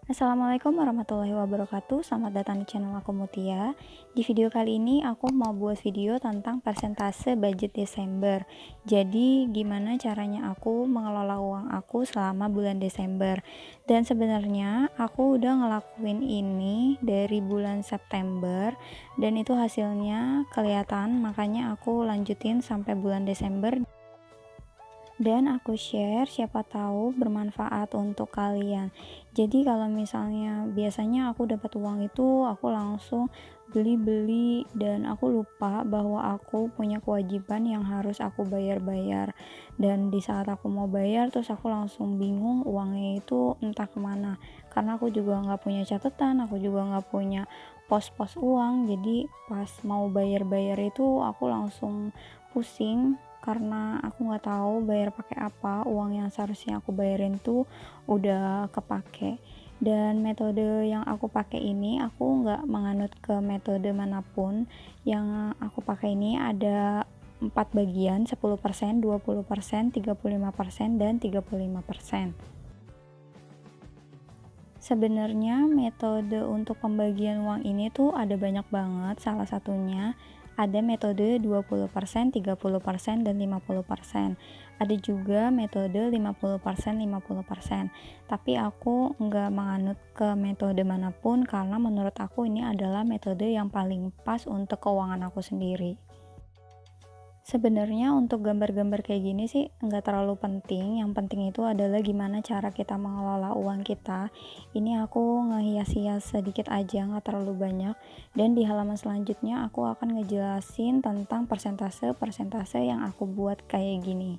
Assalamualaikum warahmatullahi wabarakatuh. Selamat datang di channel aku Mutia. Di video kali ini aku mau buat video tentang persentase budget Desember. Jadi gimana caranya aku mengelola uang aku selama bulan Desember. Dan sebenarnya aku udah ngelakuin ini dari bulan September dan itu hasilnya kelihatan, makanya aku lanjutin sampai bulan Desember dan aku share, siapa tahu bermanfaat untuk kalian. Jadi kalau misalnya biasanya aku dapat uang itu aku langsung beli-beli dan aku lupa bahwa aku punya kewajiban yang harus aku bayar-bayar, dan di saat aku mau bayar terus aku langsung bingung uangnya itu entah kemana, karena aku juga nggak punya catatan, aku juga nggak punya pos-pos uang. Jadi pas mau bayar-bayar itu aku langsung pusing karena aku nggak tahu bayar pakai apa, uang yang seharusnya aku bayarin tuh udah kepake. Dan metode yang aku pakai ini, aku nggak menganut ke metode manapun. Yang aku pakai ini ada 4 bagian: 10%, 20%, 35%, dan 35%. Sebenarnya metode untuk pembagian uang ini tuh ada banyak banget. Salah satunya ada metode 20%, 30%, dan 50%. Ada juga metode 50%, 50%. Tapi aku nggak menganut ke metode manapun karena menurut aku ini adalah metode yang paling pas untuk keuangan aku sendiri. Sebenarnya untuk gambar-gambar kayak gini sih nggak terlalu penting. Yang penting itu adalah gimana cara kita mengelola uang kita. Ini aku ngehias-hias sedikit aja, nggak terlalu banyak. Dan di halaman selanjutnya aku akan ngejelasin tentang persentase-persentase yang aku buat kayak gini.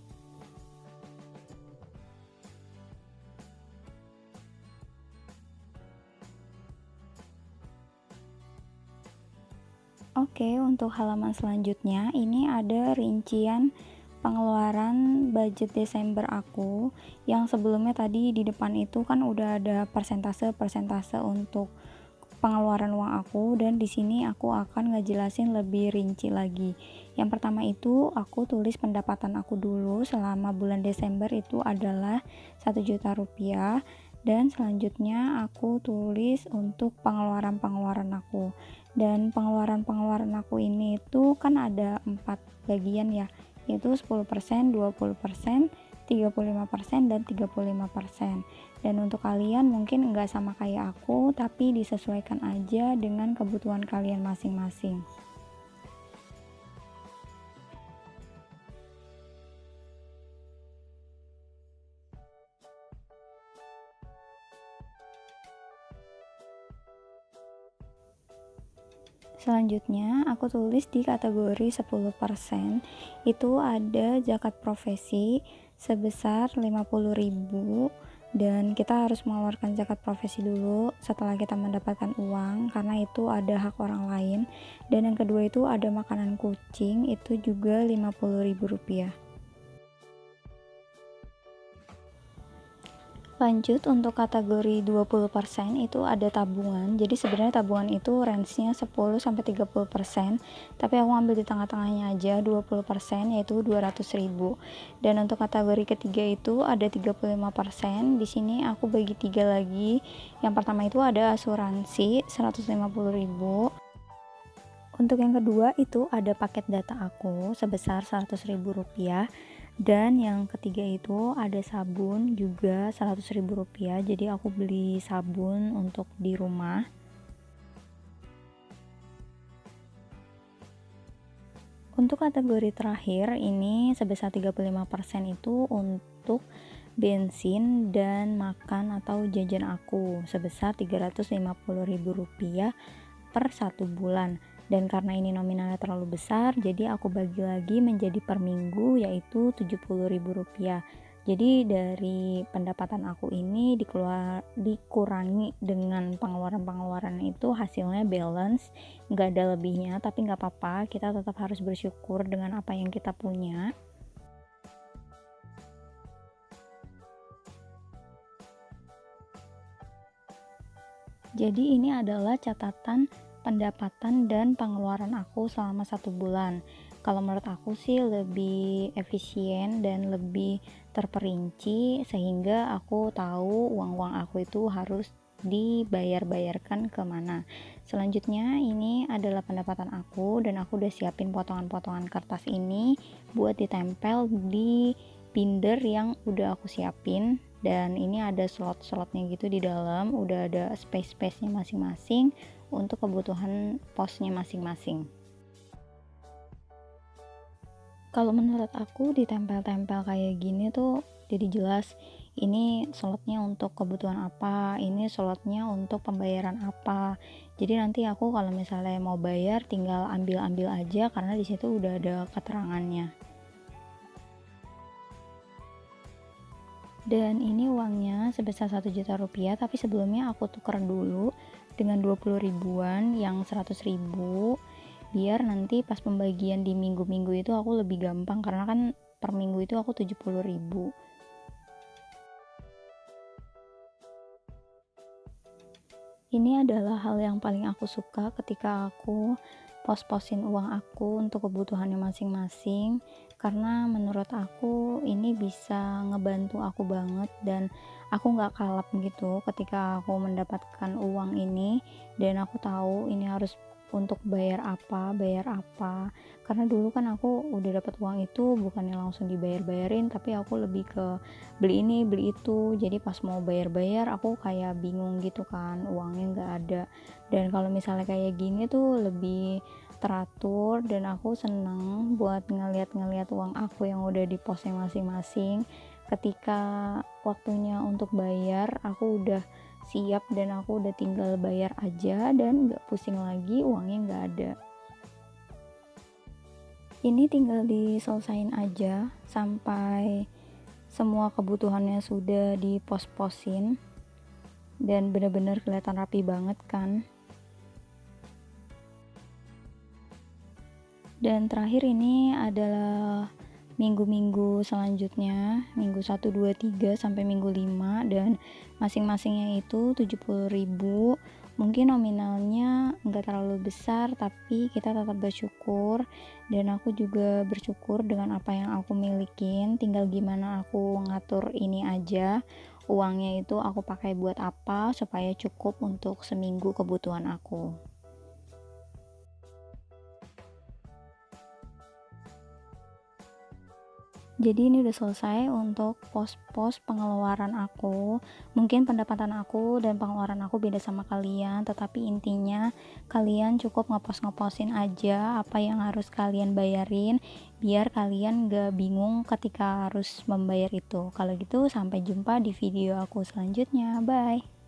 Oke, untuk halaman selanjutnya ini ada rincian pengeluaran budget Desember aku. Yang sebelumnya tadi di depan itu kan udah ada persentase-persentase untuk pengeluaran uang aku, dan di sini aku akan ngejelasin lebih rinci lagi. Yang pertama itu aku tulis pendapatan aku dulu selama bulan Desember itu adalah 1 juta rupiah, dan selanjutnya aku tulis untuk pengeluaran-pengeluaran aku. Dan pengeluaran-pengeluaran aku ini itu kan ada 4 bagian ya, yaitu 10%, 20%, 35%, dan 35%. Dan untuk kalian mungkin nggak sama kayak aku, tapi disesuaikan aja dengan kebutuhan kalian masing-masing. Selanjutnya aku tulis di kategori 10%, itu ada zakat profesi sebesar 50.000, dan kita harus mengeluarkan zakat profesi dulu setelah kita mendapatkan uang karena itu ada hak orang lain. Dan yang kedua itu ada makanan kucing, itu juga 50.000 rupiah. Lanjut untuk kategori 20% itu ada tabungan. Jadi sebenarnya tabungan itu range-nya 10-30%, tapi aku ambil di tengah-tengahnya aja 20%, yaitu 200.000. Dan untuk kategori ketiga itu ada 35%. Di sini aku bagi 3 lagi. Yang pertama itu ada asuransi 150.000. Untuk yang kedua itu ada paket data aku sebesar 100.000 rupiah, dan yang ketiga itu ada sabun juga 100.000 rupiah. Jadi aku beli sabun untuk di rumah. Untuk kategori terakhir ini sebesar 35% itu untuk bensin dan makan atau jajan aku sebesar 350.000 rupiah per 1 bulan. Dan karena ini nominalnya terlalu besar, jadi aku bagi lagi menjadi per minggu, yaitu 70.000 rupiah. Jadi dari pendapatan aku ini dikurangi dengan pengeluaran-pengeluaran itu, hasilnya balance, nggak ada lebihnya. Tapi nggak apa-apa, kita tetap harus bersyukur dengan apa yang kita punya. Jadi ini adalah catatan pendapatan dan pengeluaran aku selama 1 bulan. Kalau menurut aku sih lebih efisien dan lebih terperinci, sehingga aku tahu uang-uang aku itu harus dibayarkan kemana. Selanjutnya ini adalah pendapatan aku, dan aku udah siapin potongan-potongan kertas ini buat ditempel di binder yang udah aku siapin. Dan ini ada slot-slotnya gitu di dalam, udah ada space-nya masing-masing untuk kebutuhan posnya masing-masing. Kalau menurut aku ditempel-tempel kayak gini tuh jadi jelas ini slotnya untuk kebutuhan apa, ini slotnya untuk pembayaran apa. Jadi nanti aku kalau misalnya mau bayar tinggal ambil-ambil aja karena di situ udah ada keterangannya. Dan ini uangnya sebesar 1 juta rupiah, tapi sebelumnya aku tuker dulu dengan 20 ribuan yang 100 ribu, biar nanti pas pembagian di minggu-minggu itu aku lebih gampang, karena kan per minggu itu aku 70 ribu. Ini adalah hal yang paling aku suka ketika aku pos-posin uang aku untuk kebutuhannya masing-masing, karena menurut aku ini bisa ngebantu aku banget, dan aku nggak kalap gitu ketika aku mendapatkan uang ini, dan aku tahu ini harus untuk bayar apa, karena dulu kan aku udah dapat uang itu bukannya langsung dibayar-bayarin, tapi aku lebih ke beli ini beli itu, jadi pas mau bayar-bayar aku kayak bingung gitu kan, uangnya nggak ada. Dan kalau misalnya kayak gini tuh lebih teratur, dan aku seneng buat ngeliat-ngeliat uang aku yang udah di posnya masing-masing. Ketika waktunya untuk bayar aku udah siap, dan aku udah tinggal bayar aja dan nggak pusing lagi uangnya nggak ada. Ini tinggal diselesain aja sampai semua kebutuhannya sudah dipos-posin dan bener-bener kelihatan rapi banget kan. Dan terakhir ini adalah minggu-minggu selanjutnya, minggu 1, 2, 3 sampai minggu 5, dan masing-masingnya itu 70 ribu. Mungkin nominalnya nggak terlalu besar, tapi kita tetap bersyukur, dan aku juga bersyukur dengan apa yang aku milikin. Tinggal gimana aku ngatur ini aja, uangnya itu aku pakai buat apa supaya cukup untuk seminggu kebutuhan aku. Jadi ini udah selesai untuk pos-pos pengeluaran aku. Mungkin pendapatan aku dan pengeluaran aku beda sama kalian, tetapi intinya kalian cukup ngepos-ngeposin aja apa yang harus kalian bayarin, biar kalian gak bingung ketika harus membayar itu. Kalau gitu sampai jumpa di video aku selanjutnya. Bye.